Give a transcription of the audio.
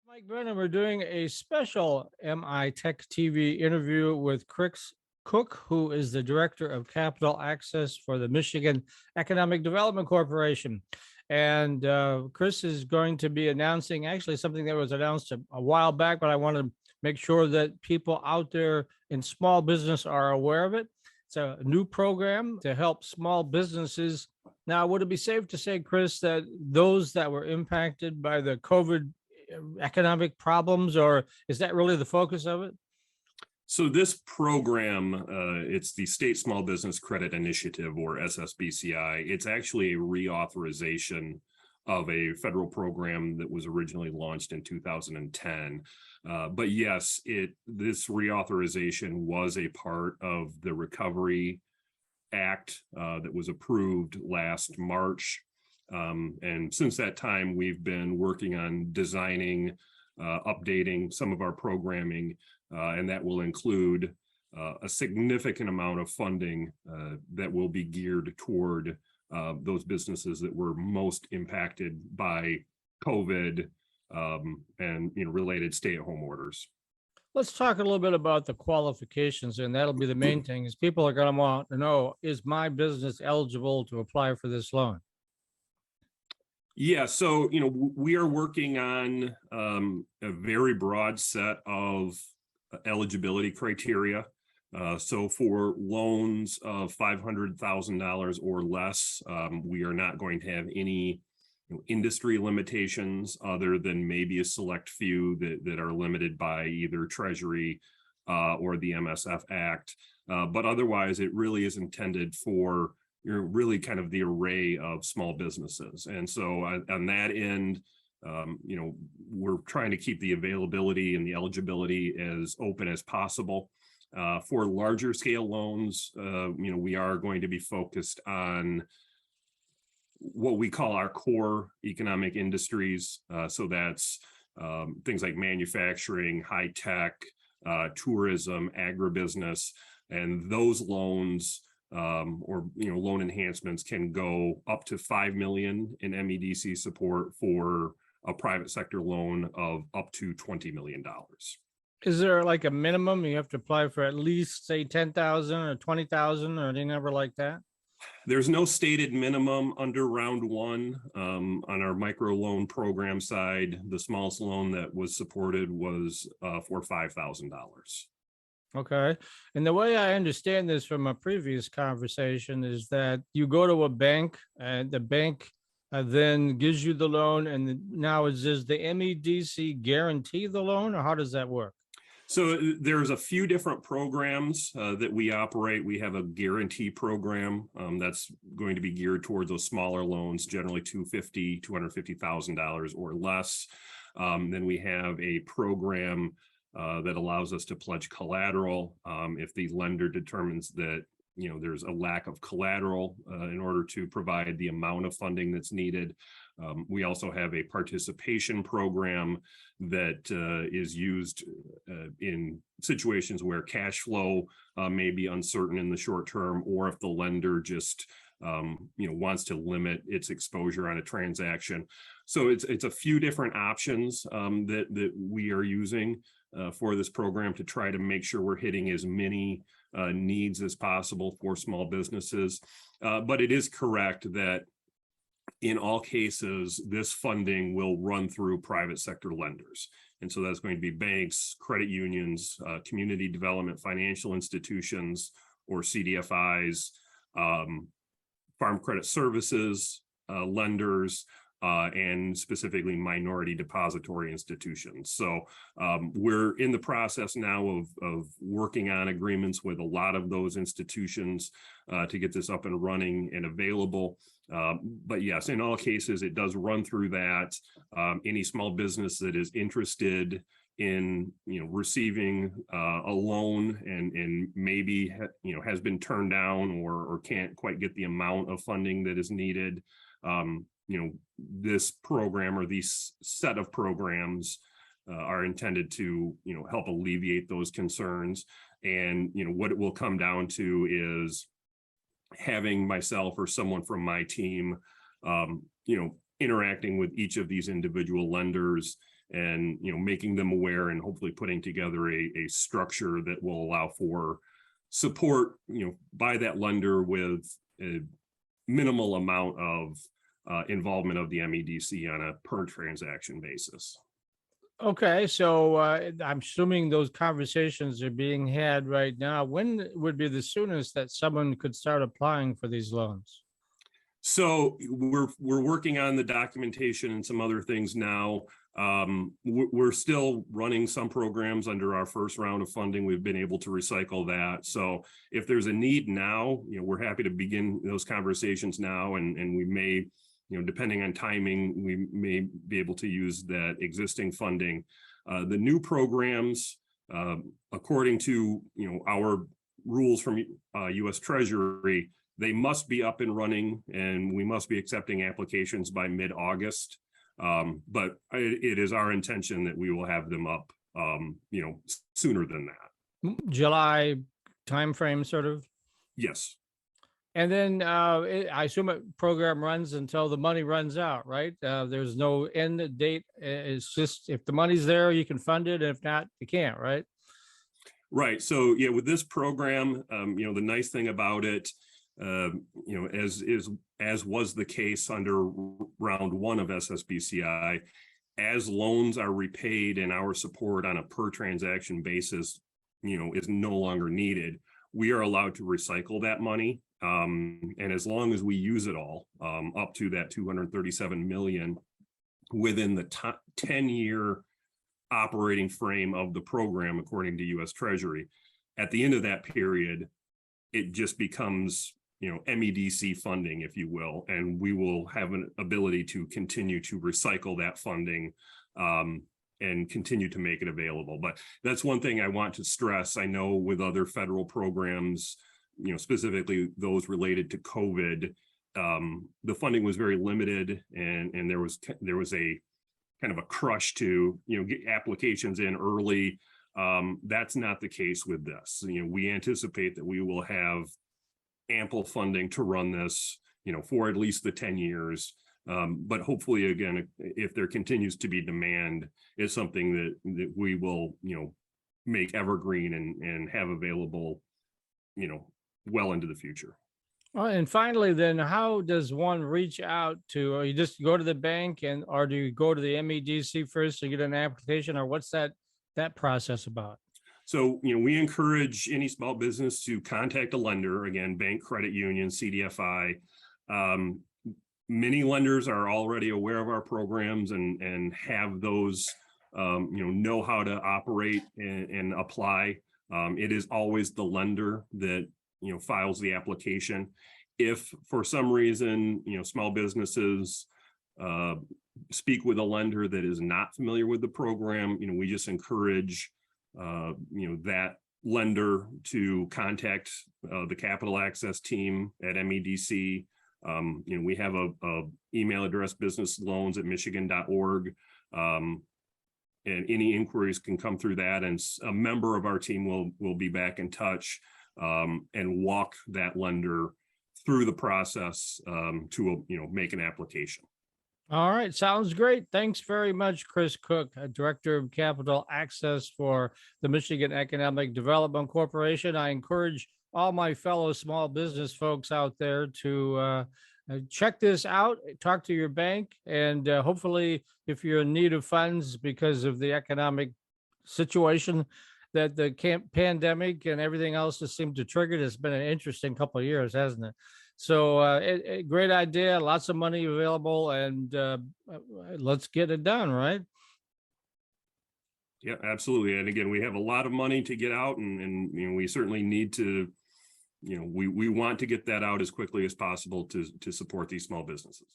Mike Brennan, we're doing a special MITech TV interview with Chris Cook, who is the Director of Capital Access for the Michigan Economic Development Corporation. And Chris is going to be announcing actually something that was announced a while back, but I want to make sure that people out there in small business are aware of it. It's a new program to help small businesses. Now, would it be safe to say, Chris, that those that were impacted by the COVID economic problems, or is that really the focus of it? So this program, it's the State Small Business Credit Initiative, or SSBCI. It's actually a reauthorization of a federal program that was originally launched in 2010. But yes, this reauthorization was a part of the Recovery Act that was approved last March. And since that time, we've been working on designing, updating some of our programming, and that will include a significant amount of funding that will be geared toward those businesses that were most impacted by COVID and related stay-at-home orders. Let's talk a little bit about the qualifications, and that'll be the main thing. Is people are going to want to know, is my business eligible to apply for this loan? Yeah, so we are working on a very broad set of eligibility criteria. So for loans of $500,000 or less, we are not going to have any industry limitations other than maybe a select few that are limited by either Treasury or the MSF Act. But otherwise, it really is intended for really kind of the array of small businesses. And so on that end, we're trying to keep the availability and the eligibility as open as possible. For larger scale loans, we are going to be focused on what we call our core economic industries. So that's things like manufacturing, high tech, tourism, agribusiness, and those loans or loan enhancements can go up to $5 million in MEDC support for a private sector loan of up to $20 million. Is there like a minimum you have to apply for, at least say 10,000 or 20,000 or any number like that? There's no stated minimum under round one. On our micro loan program side, the smallest loan that was supported was for $5,000. Okay. And the way I understand this from a previous conversation is that you go to a bank and the bank then gives you the loan. And now does the MEDC guarantee the loan, or how does that work? So there's a few different programs that we operate. We have a guarantee program that's going to be geared towards those smaller loans, generally $250,000 or less. Then we have a program that allows us to pledge collateral if the lender determines that there's a lack of collateral in order to provide the amount of funding that's needed. We also have a participation program that is used in situations where cash flow may be uncertain in the short term, or if the lender just wants to limit its exposure on a transaction. So it's a few different options that we are using for this program to try to make sure we're hitting as many needs as possible for small businesses. But it is correct that in all cases, this funding will run through private sector lenders. And so that's going to be banks, credit unions, community development financial institutions, or CDFIs, farm credit services, lenders, and specifically minority depository institutions. So we're in the process now of working on agreements with a lot of those institutions to get this up and running and available. But yes, in all cases, it does run through that. Any small business that is interested in receiving a loan and maybe has been turned down or can't quite get the amount of funding that is needed, this program or these set of programs are intended to help alleviate those concerns. And what it will come down to is having myself or someone from my team interacting with each of these individual lenders and, making them aware and hopefully putting together a structure that will allow for support, by that lender with a minimal amount of involvement of the MEDC on a per transaction basis. Okay, so I'm assuming those conversations are being had right now. When would be the soonest that someone could start applying for these loans? So we're working on the documentation and some other things now. We're still running some programs under our first round of funding. We've been able to recycle that. So if there's a need now, we're happy to begin those conversations now, and we may, depending on timing, we may be able to use that existing funding. The new programs, according to, our rules from U.S. Treasury, they must be up and running, and we must be accepting applications by mid-August. But it is our intention that we will have them up, sooner than that. July timeframe, sort of. Yes. And then I assume a program runs until the money runs out, right? There's no end date. It's just if the money's there, you can fund it. If not, you can't, right? Right. So yeah, with this program, the nice thing about it, as was the case under round one of SSBCI, as loans are repaid and our support on a per transaction basis, is no longer needed, we are allowed to recycle that money. And as long as we use it all, up to that 237 million within the 10-year operating frame of the program, according to U.S. Treasury, at the end of that period, it just becomes, MEDC funding, if you will, and we will have an ability to continue to recycle that funding and continue to make it available. But that's one thing I want to stress. I know with other federal programs, specifically those related to COVID, the funding was very limited, and there was a kind of a crush to, get applications in early. That's not the case with this. We anticipate that we will have ample funding to run this, for at least the 10 years. But hopefully, again, if there continues to be demand, it's something that we will, make evergreen and have available, well into the future. Well, and finally, then, how does one reach out to? You just go to the bank, or do you go to the MEDC first to get an application, or what's that process about? So, we encourage any small business to contact a lender, again, bank, credit union, CDFI. Many lenders are already aware of our programs and have those, know how to operate and apply. It is always the lender that, files the application. If for some reason, small businesses speak with a lender that is not familiar with the program, we just encourage that lender to contact the capital access team at MEDC. We have a email address, businessloans@michigan.org. And any inquiries can come through that, and a member of our team will be back in touch and walk that lender through the process to make an application. All right. Sounds great. Thanks very much, Chris Cook, Director of Capital Access for the Michigan Economic Development Corporation. I encourage all my fellow small business folks out there to check this out, talk to your bank, and hopefully, if you're in need of funds because of the economic situation that the pandemic and everything else has seemed to trigger, it's been an interesting couple of years, hasn't it? So great idea, lots of money available, and let's get it done, right? Yeah, absolutely. And again, we have a lot of money to get out, and we certainly need to, we want to get that out as quickly as possible to support these small businesses.